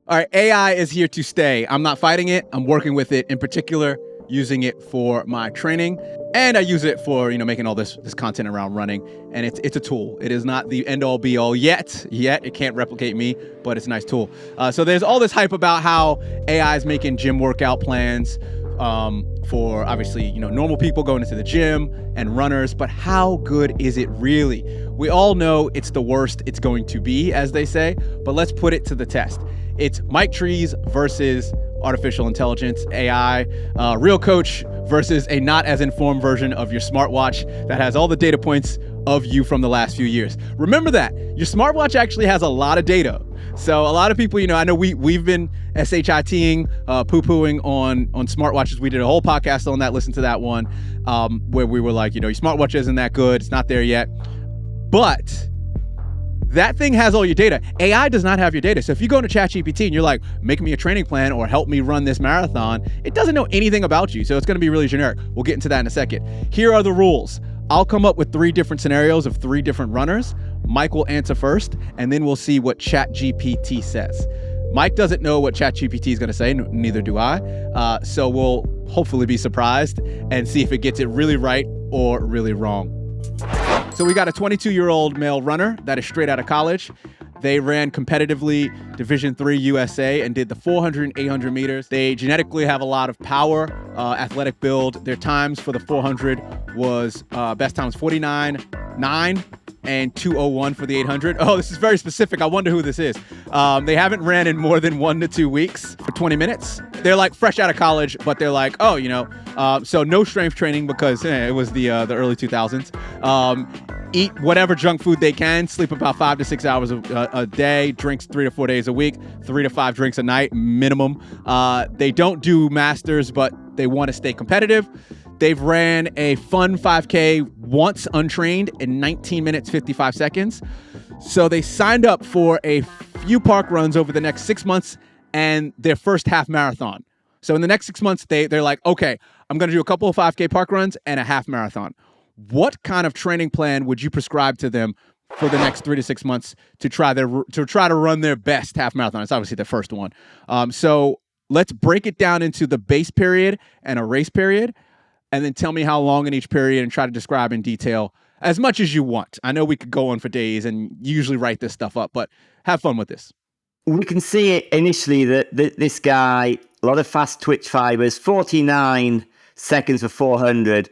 All right, AI is here to stay. I'm not fighting it. I'm working with it, in particular, using it for my training. And I use it for, making all this content around running. And it's a tool. It is not the end all be all yet. It can't replicate me, but it's a nice tool. So there's all this hype about how AI is making gym workout plans for obviously, normal people going into the gym and runners. But how good is it really? We all know it's the worst it's going to be, as they say, but let's put it to the test. It's mic trees versus artificial intelligence, AI, real coach versus a not as informed version of your smartwatch that has all the data points of you from the last few years. Remember that your smartwatch actually has a lot of data. So a lot of people, I know we've been SHITing, poo-pooing on smartwatches. We did a whole podcast on that. Listen to that one where we were like, your smartwatch isn't that good. It's not there yet. But that thing has all your data. AI does not have your data. So if you go into ChatGPT and you're like, make me a training plan or help me run this marathon, it doesn't know anything about you. So it's going to be really generic. We'll get into that in a second. Here are the rules. I'll come up with 3 different scenarios of 3 different runners. Mike will answer first, and then we'll see what ChatGPT says. Mike doesn't know what ChatGPT is going to say, neither do I. So we'll hopefully be surprised and see if it gets it really right or really wrong. So we got a 22-year-old male runner that is straight out of college. They ran competitively Division III USA and did the 400 and 800 meters. They genetically have a lot of power, athletic build. Their times for the 400 was best time was 49.9 and 2:01 for the 800. Oh, this is very specific. I wonder who this is. They haven't ran in more than 1 to 2 weeks for 20 minutes. They're like fresh out of college, but they're like, so no strength training because it was the early 2000s. Eat whatever junk food they can, sleep about 5 to 6 hours a day, drinks 3 to 4 days a week, 3 to 5 drinks a night minimum. They don't do masters, but they want to stay competitive. They've ran a fun 5K once untrained in 19 minutes, 55 seconds. So they signed up for a few park runs over the next 6 months and their first half marathon. So in the next 6 months, they're like, okay, I'm going to do a couple of 5K park runs and a half marathon. What kind of training plan would you prescribe to them for the next 3 to 6 months to try to run their best half marathon? It's obviously their first one. So let's break it down into the base period and a race period, and then tell me how long in each period and try to describe in detail as much as you want. I know we could go on for days and usually write this stuff up, but have fun with this. We can see it initially that this guy, a lot of fast twitch fibers, 49 seconds for 400,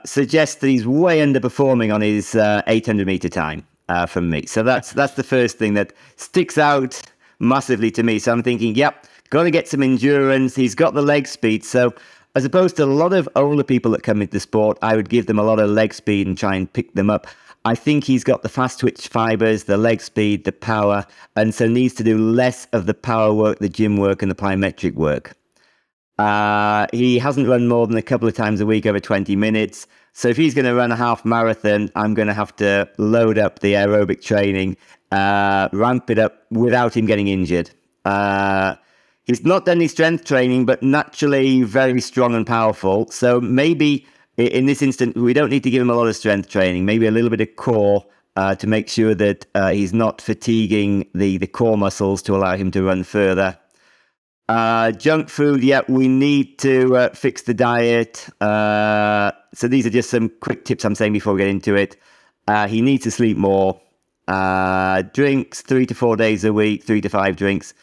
suggests that he's way underperforming on his 800 meter time from me. So that's the first thing that sticks out massively to me. So I'm thinking, yep, got to get some endurance. He's got the leg speed. So as opposed to a lot of older people that come into the sport, I would give them a lot of leg speed and try and pick them up. I think he's got the fast twitch fibers, the leg speed, the power, and so needs to do less of the power work, the gym work, and the plyometric work. He hasn't run more than a couple of times a week over 20 minutes. So if he's going to run a half marathon, I'm going to have to load up the aerobic training, ramp it up without him getting injured. He's not done any strength training, but naturally very strong and powerful. So maybe in this instance, we don't need to give him a lot of strength training, maybe a little bit of core to make sure that he's not fatiguing the core muscles to allow him to run further. Junk food, yeah, we need to fix the diet. So these are just some quick tips I'm saying before we get into it. He needs to sleep more. Drinks 3 to 4 days a week, 3 to 5 drinks.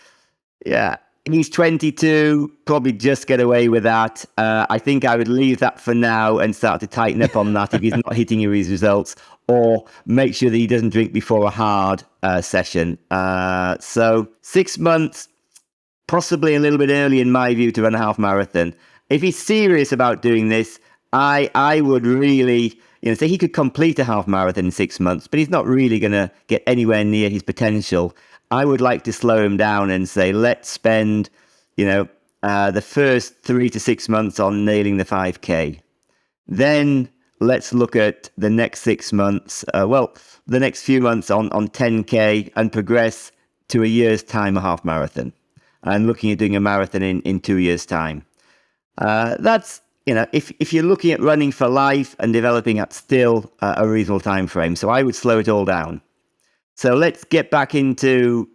Yeah, he's 22, probably just get away with that. I think I would leave that for now and start to tighten up on that if he's not hitting his results, or make sure that he doesn't drink before a hard session. So 6 months, possibly a little bit early in my view to run a half marathon. If he's serious about doing this, I would really, say he could complete a half marathon in 6 months, but he's not really going to get anywhere near his potential. I would like to slow him down and say, let's spend, the first 3 to 6 months on nailing the 5K. Then let's look at the next 6 months, the next few months on 10K and progress to a year's time, a half marathon. And looking at doing a marathon in 2 years' time. That's, if you're looking at running for life and developing at still a reasonable time frame. So I would slow it all down. So let's get back into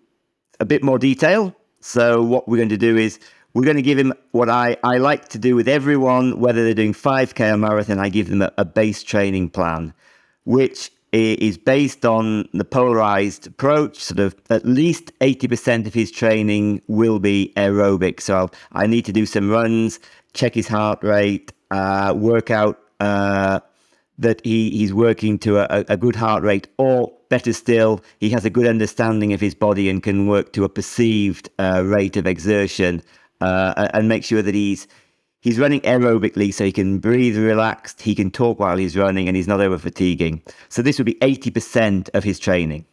a bit more detail. So what we're going to do is we're going to give him what I like to do with everyone, whether they're doing 5K or marathon. I give them a base training plan, which is based on the polarized approach. Sort of at least 80% of his training will be aerobic. So I need to do some runs, check his heart rate, work out that he's working to a good heart rate, or better still, he has a good understanding of his body and can work to a perceived rate of exertion, and make sure that he's running aerobically, so he can breathe relaxed, he can talk while he's running, and he's not over fatiguing. So this would be 80% of his training,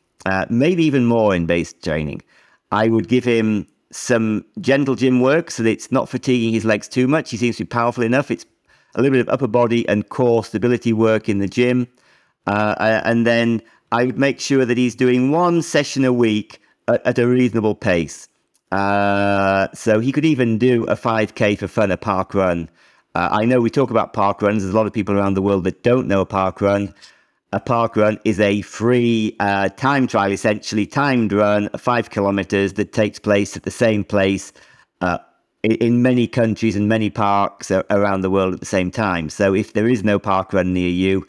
maybe even more in base training. I would give him some gentle gym work so that it's not fatiguing his legs too much. He seems to be powerful enough. It's a little bit of upper body and core stability work in the gym. And then I would make sure that he's doing one session a week at a reasonable pace. So he could even do a 5K for fun, a park run. I know we talk about park runs. There's a lot of people around the world that don't know a park run. A park run is a free time trial, essentially timed run, 5 kilometers that takes place at the same place in many countries and many parks around the world at the same time. So if there is no park run near you,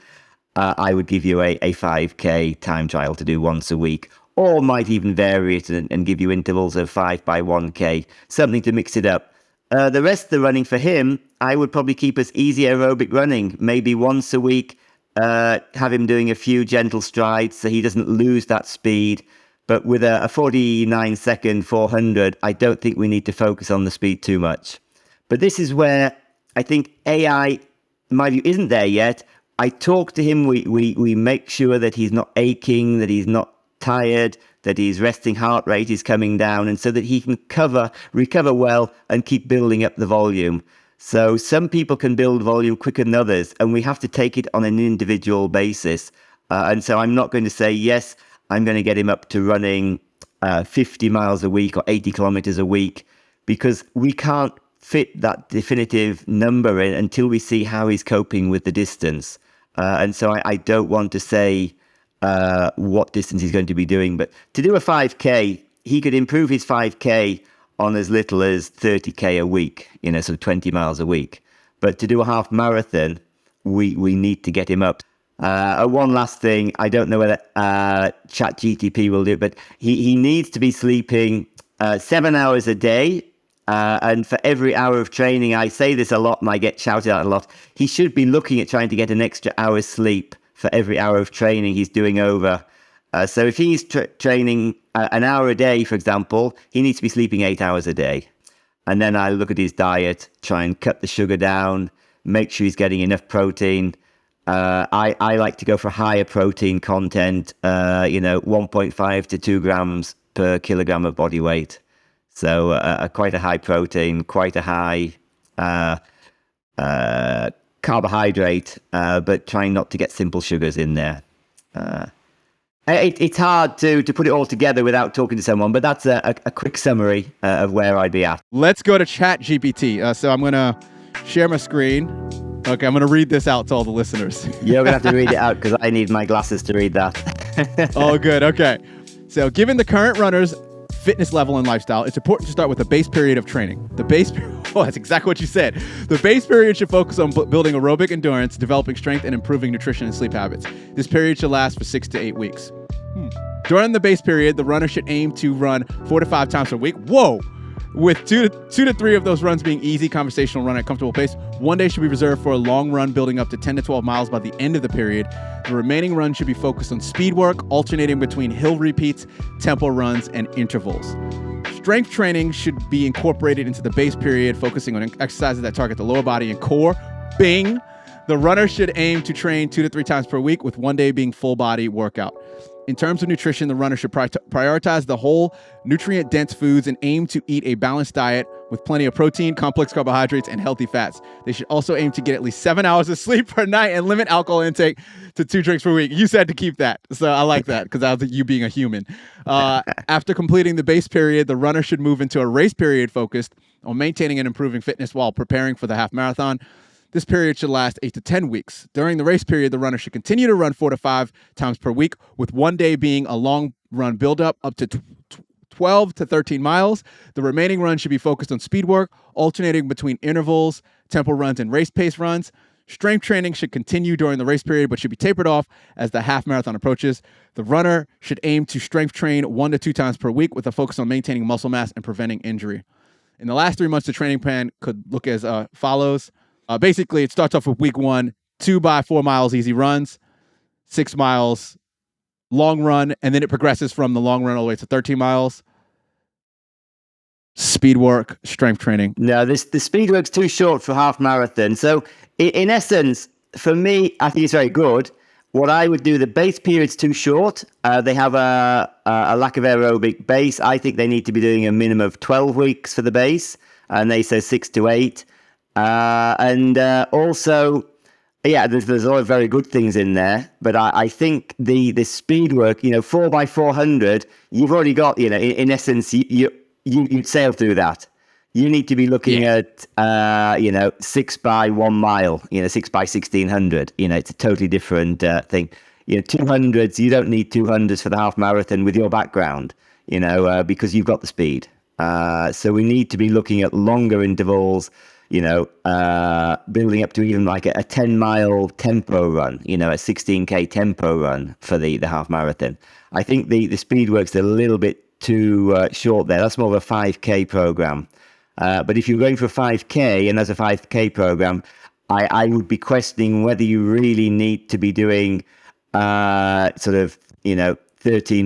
I would give you a 5K time trial to do once a week, or might even vary it and give you intervals of 5 by 1K, something to mix it up. The rest of the running for him, I would probably keep as easy aerobic running, maybe once a week, have him doing a few gentle strides so he doesn't lose that speed. But with a 49-second 400, I don't think we need to focus on the speed too much. But this is where I think AI, in my view, isn't there yet. I talk to him, we make sure that he's not aching, that he's not tired, that his resting heart rate is coming down, and so that he can recover well and keep building up the volume. So some people can build volume quicker than others, and we have to take it on an individual basis. And so I'm not going to say, yes, I'm going to get him up to running 50 miles a week or 80 kilometers a week, because we can't fit that definitive number in until we see how he's coping with the distance. And so I don't want to say what distance he's going to be doing. But to do a 5K, he could improve his 5K on as little as 30K a week, so 20 miles a week. But to do a half marathon, we need to get him up. One last thing, I don't know whether ChatGPT will do it, but he needs to be sleeping 7 hours a day. And for every hour of training, I say this a lot and I get shouted at a lot, he should be looking at trying to get an extra hour's sleep for every hour of training he's doing over. So if he's training an hour a day, for example, he needs to be sleeping 8 hours a day. And then I look at his diet, try and cut the sugar down, make sure he's getting enough protein. I like to go for higher protein content, 1.5 to 2 grams per kilogram of body weight. So quite a high protein, quite a high carbohydrate, but trying not to get simple sugars in there. It's hard to put it all together without talking to someone, but that's a quick summary of where I'd be at. Let's go to ChatGPT. So I'm going to share my screen. Okay, I'm going to read this out to all the listeners. You're going to have to read it out because I need my glasses to read that. Oh, good. Okay. So given the current runner's fitness level and lifestyle, it's important to start with a base period of training. That's exactly what you said. The base period should focus on building aerobic endurance, developing strength, and improving nutrition and sleep habits. This period should last for 6 to 8 weeks. During the base period, the runner should aim to run 4 to 5 times per week. Whoa! With two to three of those runs being easy, conversational run at a comfortable pace. One day should be reserved for a long run, building up to 10 to 12 miles by the end of the period. The remaining run should be focused on speed work, alternating between hill repeats, tempo runs, and intervals. Strength training should be incorporated into the base period, focusing on exercises that target the lower body and core. Bing! The runner should aim to train 2 to 3 times per week, with one day being full body workout. In terms of nutrition, the runner should prioritize the whole nutrient-dense foods and aim to eat a balanced diet with plenty of protein, complex carbohydrates, and healthy fats. They should also aim to get at least 7 hours of sleep per night and limit alcohol intake to 2 drinks per week. You said to keep that, so I like that because that was you being a human. After completing the base period, the runner should move into a race period focused on maintaining and improving fitness while preparing for the half marathon. This period should last 8 to 10 weeks. During the race period, the runner should continue to run 4 to 5 times per week, with one day being a long run buildup up to 12 to 13 miles. The remaining run should be focused on speed work, alternating between intervals, tempo runs, and race pace runs. Strength training should continue during the race period, but should be tapered off as the half marathon approaches. The runner should aim to strength train 1 to 2 times per week with a focus on maintaining muscle mass and preventing injury. In the last 3 months, the training plan could look as follows. Basically, it starts off with week 1, 2 by 4 miles easy runs, 6 miles long run, and then it progresses from the long run all the way to 13 miles. Speed work, strength training. No, the speed work's too short for half marathon. So in essence, for me, I think it's very good. What I would do, the base period's too short. They have a lack of aerobic base. I think they need to be doing a minimum of 12 weeks for the base, and they say 6 to 8. Also, yeah, there's a lot of very good things in there, but I think the speed work, 4 by 400, you've already got, in essence, you'd sail through that. You need to be looking at, 6 by 1 mile, 6 by 1600. It's a totally different thing. 200s, you don't need 200s for the half marathon with your background, because you've got the speed. So we need to be looking at longer intervals, building up to even like a 10-mile tempo run, a 16K tempo run for the half marathon. I think the speed work's a little bit too short there. That's more of a 5K program. But if you're going for a 5K and there's a 5K program, I would be questioning whether you really need to be doing 13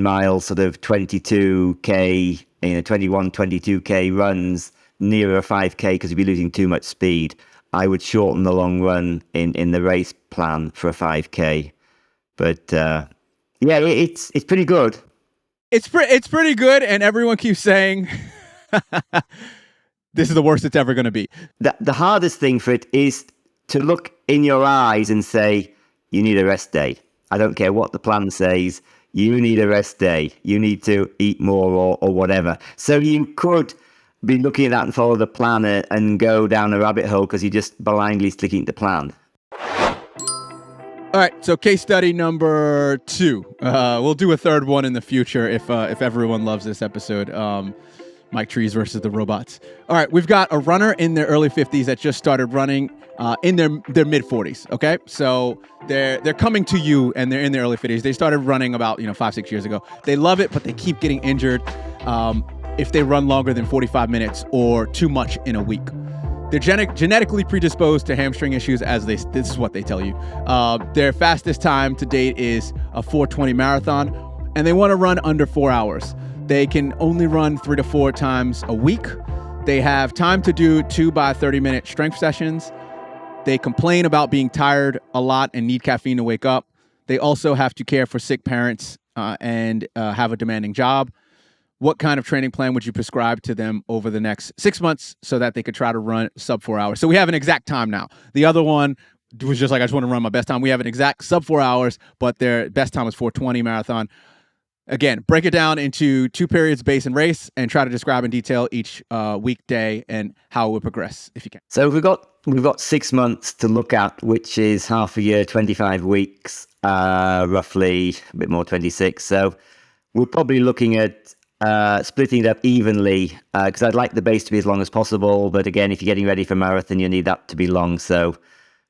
miles, 22K, 22K runs nearer a 5K because you'd be losing too much speed. I would shorten the long run in the race plan for a 5K. But it's pretty good. It's pretty good, and everyone keeps saying this is the worst it's ever going to be. The hardest thing for it is to look in your eyes and say, you need a rest day. I don't care what the plan says, you need a rest day. You need to eat more or whatever. So you could be looking at that and follow the plan and go down a rabbit hole because you're just blindly sticking to the plan. All right, so case study number 2. We'll do a third one in the future if everyone loves this episode. Mike Trees versus the robots. All right, we've got a runner in their early 50s that just started running in their mid 40s. Okay, so they're coming to you and they're in their early 50s. They started running about 5-6 years ago. They love it, but they keep getting injured if they run longer than 45 minutes or too much in a week. They're genetically predisposed to hamstring issues, as this is what they tell you. Their fastest time to date is a 4:20 marathon, and they want to run under 4 hours. They can only run 3 to 4 times a week. They have time to do 2 by 30-minute strength sessions. They complain about being tired a lot and need caffeine to wake up. They also have to care for sick parents and have a demanding job. What kind of training plan would you prescribe to them over the next 6 months so that they could try to run sub 4 hours? So we have an exact time now. The other one was just like, I just want to run my best time. We have an exact sub 4 hours, but their best time was 4:20 marathon. Again, break it down into 2 periods, base and race, and try to describe in detail each weekday and how it would progress, if you can. So we've got 6 months to look at, which is half a year, 25 weeks, roughly a bit more, 26. So we're probably looking at splitting it up evenly because I'd like the base to be as long as possible. But again, if you're getting ready for marathon, you need that to be long. So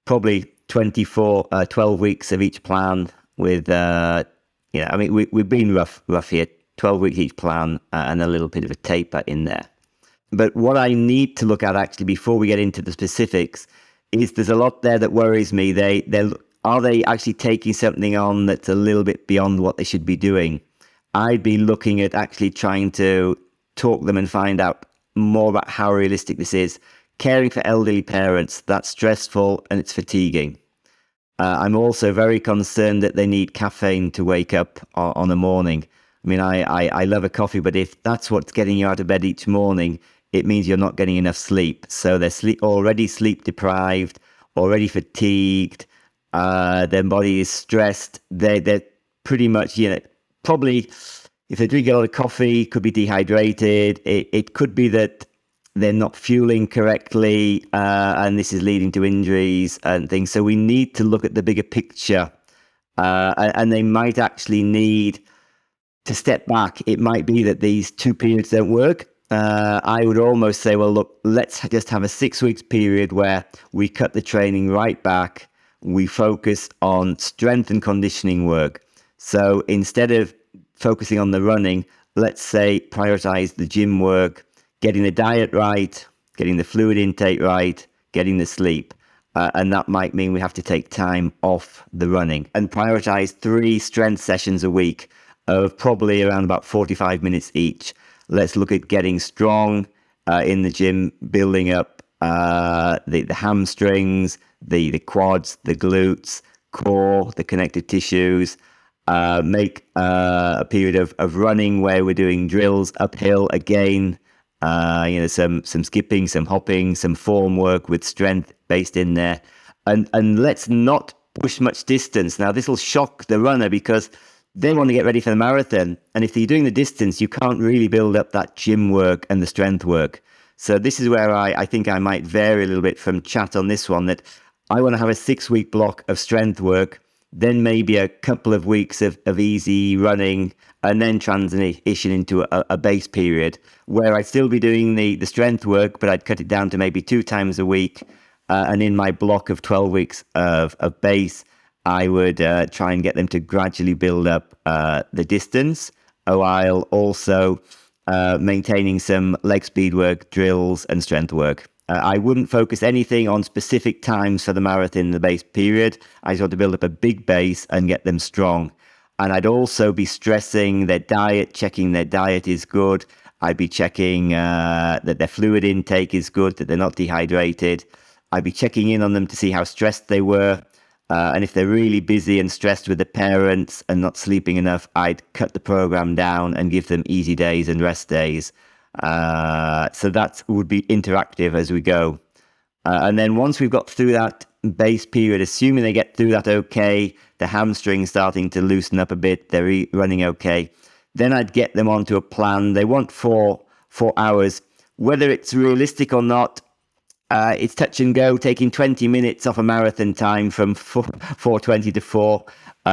probably 12 weeks of each plan with, we've been rough here, 12 weeks each plan and a little bit of a taper in there. But what I need to look at actually before we get into the specifics is there's a lot there that worries me. Are they actually taking something on that's a little bit beyond what they should be doing? I'd be looking at actually trying to talk them and find out more about how realistic this is. Caring for elderly parents, that's stressful and it's fatiguing. I'm also very concerned that they need caffeine to wake up on a morning. I mean, I love a coffee, but if that's what's getting you out of bed each morning, it means you're not getting enough sleep. So they're already sleep deprived, already fatigued, their body is stressed. They're pretty much, probably if they drink a lot of coffee, could be dehydrated. It could be that they're not fueling correctly, and this is leading to injuries and things. So we need to look at the bigger picture, and they might actually need to step back, it might be that these 2 periods don't work. I would almost say, well, look, let's just have a 6 weeks period where we cut the training right back. We focus on strength and conditioning work. So instead of focusing on the running, let's say prioritize the gym work, getting the diet right, getting the fluid intake right, getting the sleep. And that might mean we have to take time off the running and prioritize 3 strength sessions a week of probably around about 45 minutes each. Let's look at getting strong in the gym, building up the hamstrings, the quads, the glutes, core, the connective tissues. Make a period of running where we're doing drills uphill again. Some skipping, some hopping, some form work with strength based in there. And let's not push much distance. Now, this will shock the runner because they want to get ready for the marathon. And if you're doing the distance, you can't really build up that gym work and the strength work. So this is where I think I might vary a little bit from chat on this one, that I want to have a 6-week block of strength work, then maybe a couple of weeks of easy running, and then transition into a base period where I'd still be doing the strength work, but I'd cut it down to maybe 2 times a week. And in my block of 12 weeks of base, I would try and get them to gradually build up the distance, while also maintaining some leg speed work, drills, and strength work. I wouldn't focus anything on specific times for the marathon in the base period. I just want to build up a big base and get them strong. And I'd also be stressing their diet, checking their diet is good. I'd be checking that their fluid intake is good, that they're not dehydrated. I'd be checking in on them to see how stressed they were. And if they're really busy and stressed with the parents and not sleeping enough, I'd cut the program down and give them easy days and rest days. So that would be interactive as we go. And then once we've got through that base period, assuming they get through that okay, the hamstring starting to loosen up a bit, they're running okay, then I'd get them onto a plan. They want 4 hours. Whether it's realistic or not, it's touch and go. Taking 20 minutes off a marathon time from 4:20 to 4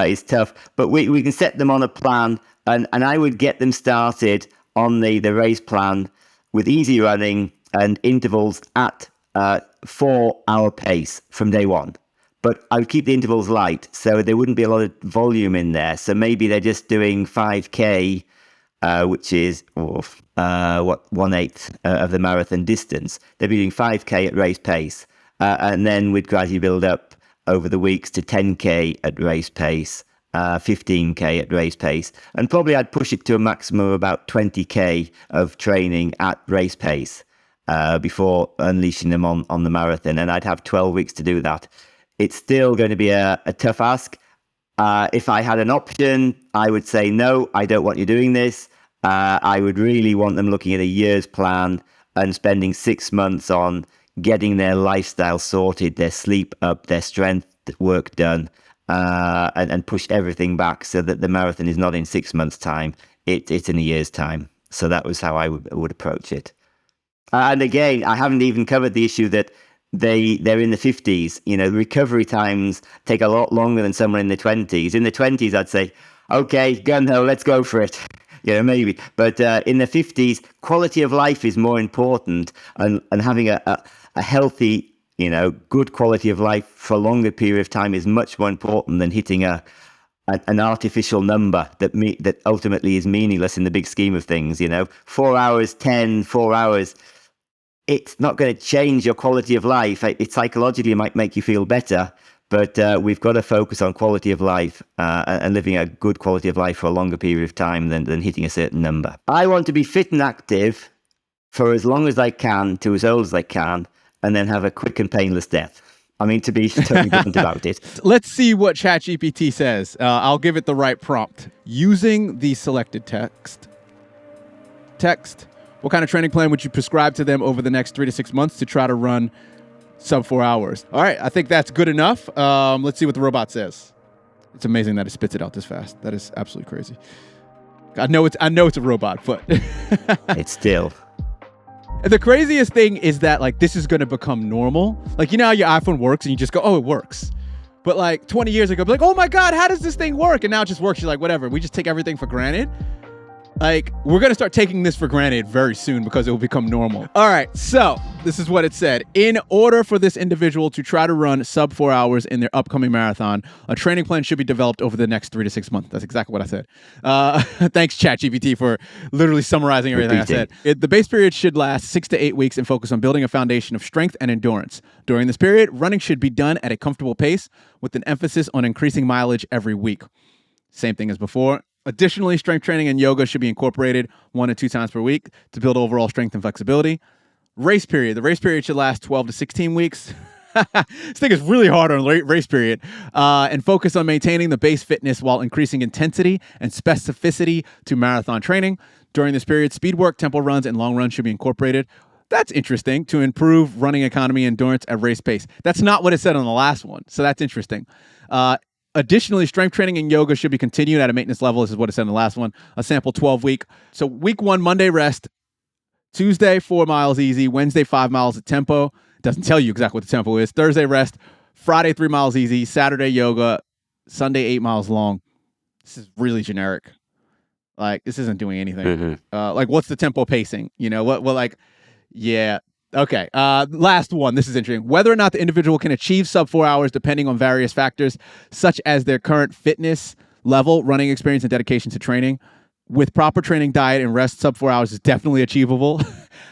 is tough. But we can set them on a plan, and I would get them started on the race plan with easy running and intervals at 4-hour pace from day one. But I would keep the intervals light, so there wouldn't be a lot of volume in there. So maybe they're just doing 5K, which is 1/8 of the marathon distance. They'd be doing 5K at race pace, and then we'd gradually build up over the weeks to 10K at race pace, 15K at race pace, and probably I'd push it to a maximum of about 20K of training at race pace before unleashing them on the marathon. And I'd have 12 weeks to do that. It's still going to be a tough ask. If I had an option, I would say, no, I don't want you doing this. I would really want them looking at a year's plan and spending 6 months on getting their lifestyle sorted, their sleep up, their strength work done, and push everything back so that the marathon is not in 6 months' time. It's in a year's time. So that was how I would approach it. And again, I haven't even covered the issue that they're in the 50s. Recovery times take a lot longer than someone in the 20s. In the 20s, I'd say, okay, gun-ho, let's go for it. Maybe. But in the 50s, quality of life is more important, and having a healthy, good quality of life for a longer period of time is much more important than hitting an artificial number that ultimately is meaningless in the big scheme of things. 4 hours, 4 hours. It's not going to change your quality of life. It psychologically might make you feel better, but we've got to focus on quality of life and living a good quality of life for a longer period of time than hitting a certain number. I want to be fit and active for as long as I can, to as old as I can, and then have a quick and painless death. I mean, to be totally blunt about it. Let's see what ChatGPT says. I'll give it the right prompt. Using the selected text, what kind of training plan would you prescribe to them over the next 3 to 6 months to try to run sub 4 hours? All right, I think that's good enough. Let's see what the robot says. It's amazing that it spits it out this fast. That is absolutely crazy. I know it's a robot, but it's still. The craziest thing is that this is going to become normal. How your iPhone works and you just go, oh, it works. But 20 years ago, be like, oh my God, how does this thing work? And now it just works. You're like, whatever. We just take everything for granted. Like, we're going to start taking this for granted very soon because it will become normal. All right, so this is what it said. In order for this individual to try to run sub 4 hours in their upcoming marathon, a training plan should be developed over the next 3 to 6 months. That's exactly what I said. Thanks, ChatGPT, for literally summarizing everything I said. The base period should last 6 to 8 weeks and focus on building a foundation of strength and endurance. During this period, running should be done at a comfortable pace with an emphasis on increasing mileage every week. Same thing as before. Additionally, strength training and yoga should be incorporated 1 to 2 times per week to build overall strength and flexibility. Race period. The race period should last 12 to 16 weeks. This thing is really hard on race period. And focus on maintaining the base fitness while increasing intensity and specificity to marathon training. During this period, speed work, tempo runs, and long runs should be incorporated. That's interesting, to improve running economy and endurance at race pace. That's not what it said on the last one, so that's interesting. Additionally, strength training and yoga should be continued at a maintenance level. This is what it said in the last one. A sample 12-week. So week 1, Monday rest. Tuesday, 4 miles easy. Wednesday, 5 miles at tempo. Doesn't tell you exactly what the tempo is. Thursday rest. Friday, 3 miles easy. Saturday yoga. Sunday, 8 miles long. This is really generic. Like, this isn't doing anything. Mm-hmm. Like, what's the tempo pacing? You know, what, well, like, yeah. Okay. Last one. This is interesting. Whether or not the individual can achieve sub 4 hours depending on various factors, such as their current fitness level, running experience, and dedication to training. With proper training, diet, and rest, sub 4 hours is definitely achievable.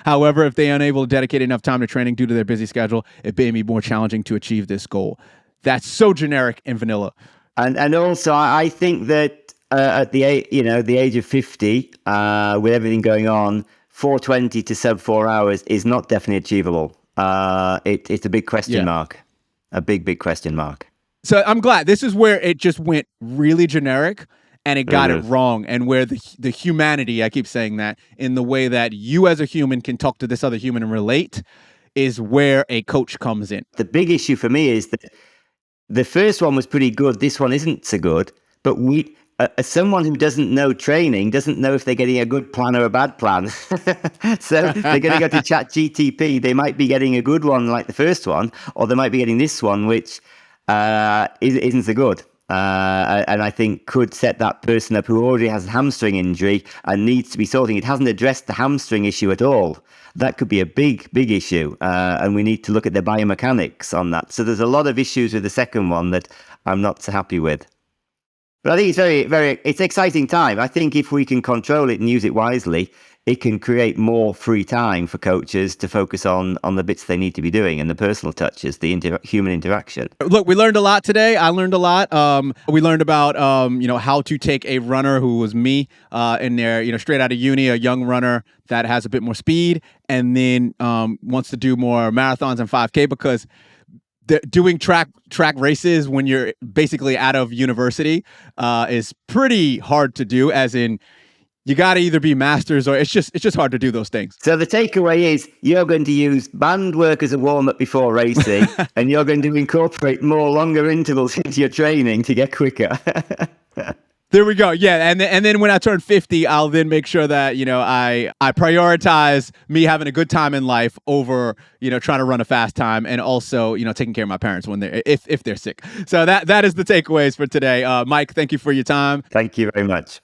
However, if they are unable to dedicate enough time to training due to their busy schedule, it may be more challenging to achieve this goal. That's so generic and vanilla. And also, I think that at the age of 50, with everything going on, 420 to sub 4 hours is not definitely achievable. It's a big question mark. A big question mark. So I'm glad. This is where it just went really generic and it got it wrong. And where the humanity, I keep saying that, in the way that you as a human can talk to this other human and relate, is where a coach comes in. The big issue for me is that the first one was pretty good. This one isn't so good. But as someone who doesn't know training, doesn't know if they're getting a good plan or a bad plan. So they're going to go to ChatGPT. They might be getting a good one like the first one, or they might be getting this one, which isn't so good. And I think could set that person up who already has a hamstring injury and needs to be sorting. It hasn't addressed the hamstring issue at all. That could be a big issue. And we need to look at the biomechanics on that. So there's a lot of issues with the second one that I'm not so happy with. But I think it's it's an exciting time. I think if we can control it and use it wisely, it can create more free time for coaches to focus on the bits they need to be doing and the personal touches, the human interaction. Look, we learned a lot today. I learned a lot. We learned about how to take a runner who was me in there, straight out of uni, a young runner that has a bit more speed and then wants to do more marathons and 5K, because doing track races when you're basically out of university is pretty hard to do, as in you got to either be masters or it's just hard to do those things. So the takeaway is you're going to use band work as a warm-up before racing and you're going to incorporate more longer intervals into your training to get quicker. There we go. Yeah, and then when I turn 50, I'll then make sure that I prioritize me having a good time in life over trying to run a fast time, and also taking care of my parents when they're if they're sick. So that is the takeaways for today. Mike, thank you for your time. Thank you very much.